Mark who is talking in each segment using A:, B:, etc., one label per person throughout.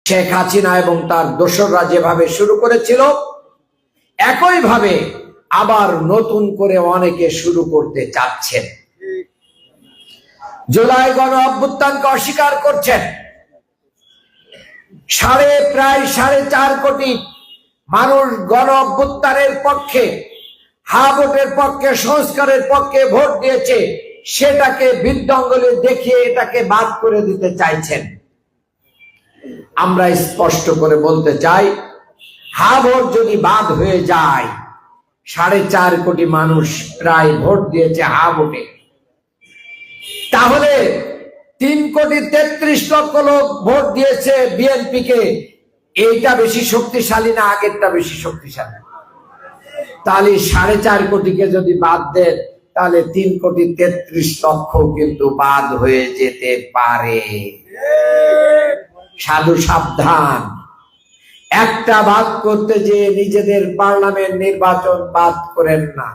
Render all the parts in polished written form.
A: শেখ হাসিনা এবং তার দোসররা যেভাবে শুরু করেছিল, একইভাবে আবার নতুন করে অনেকে শুরু করতে চাচ্ছেন। জুলাই গণ অভ্যুত্থানকে অস্বীকার করছেন। প্রায় 4.5 কোটি মানুষ গণ অভ্যুত্থানের পক্ষে, ভোটের পক্ষে, সংস্কারের পক্ষে ভোট দিয়েছে। সেটাকে বৃদ্ধাঙ্গুলি দেখিয়ে এটাকে বাদ করে দিতে চাইছেন। আমরা স্পষ্ট করে বলতে চাই, ভোট যদি বাদ হয়ে যায়, 4.5 কোটি মানুষ প্রায় ভোট দিয়েছে ভোটে, তাহলে 3,33,00,000 লোক ভোট দিয়েছে বিএনপি কে। এইটা বেশি শক্তিশালী না আগেরটা বেশি শক্তিশালী? তাহলে 4.5 কোটিকে যদি বাদ দেন, তাহলে 3,33,00,000 কিন্তু বাদ হয়ে যেতে পারে। সাধু সাবধান, একটা বাদ করতে যে নিজেদের পার্লামেন্ট নির্বাচন বাদ করেন না,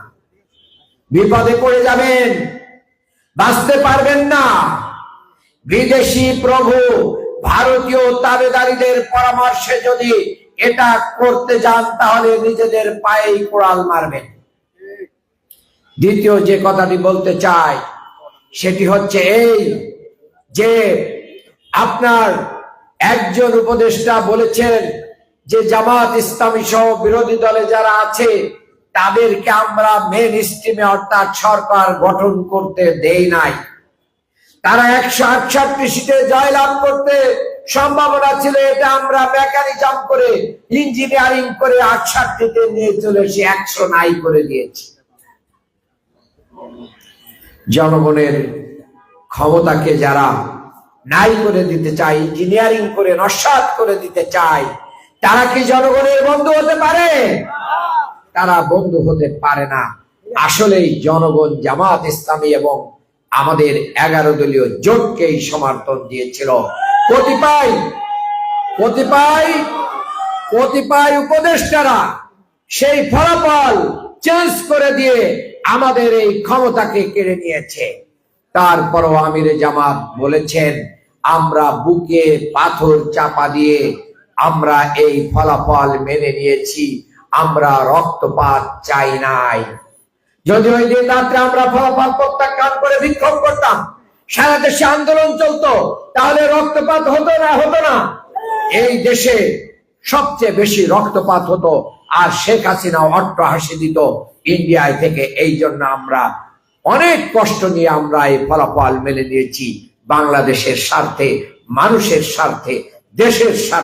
A: বিপদে পড়ে যাবেন, বাঁচতে পারবেন না। বিদেশি প্রভু ভারতীয় তাবেদারীদের পরামর্শে যদি এটা করতে যান, তাহলে নিজেদের পায়েই কোড়াল মারবেন। দ্বিতীয় যে কথাটি বলতে চাই সেটি হচ্ছে এই যে আপনার একজন উপদেষ্টা বলেছেন যে জামাত ইসলামী সহ বিরোধী দলে যারা আছে তাদেরকে আমরা মেন স্ট্রিমে অর্থাৎ সরকার গঠন করতে দেই নাই। তারা 168 সিটে জয়লাভ করতে সম্ভাবনা ছিল, এটা আমরা মেকানিজম করে ইঞ্জিনিয়ারিং করে 68তে নিয়ে চলে এসে 100 নাই করে দিয়েছি। জনগণের ক্ষমতাকে যারা নাই করে দিতে চায়, ইঞ্জিনিয়ারিং করে নস্যাৎ করে দিতে চায়, তারা কি জনগণের বন্ধু হতে পারে? তারা বন্ধু হতে পারে না। আসলেই জনগণ জামাত ইসলামী এবং আমাদের 11 দলীয় জোটকেই সমর্থন দিয়েছিল। কতিপয় উপদেষ্টারা সেই ফলাফল চেঞ্জ করে দিয়ে আমাদের এই ক্ষমতাকে কেড়ে নিয়েছে। তারপরও আমিরে জামাত বলেছেন, আমরা বুকে পাথর চাপা দিয়ে আমরা এই ফলাফল মেনে নিয়েছি, আমরা রক্তপাত চাই নাই। যদি ওই দিন রাত্রে আমরা ফলাফল প্রত্যাখ্যান করে বিক্ষোভ করতাম, সারা দেশে আন্দোলন চলতো, তাহলে রক্তপাত হতো না? এই দেশে সবচেয়ে বেশি রক্তপাত হতো, আর শেখ হাসিনা অট্টহাসি দিত ইন্ডিয়ায় থেকে। এই জন্য আমরা অনেক কষ্ট নিয়ে আমরা এই ফলাফল মেনে নিয়েছি, বাংলাদেশের স্বার্থে, মানুষের স্বার্থে, দেশের স্বার্থে।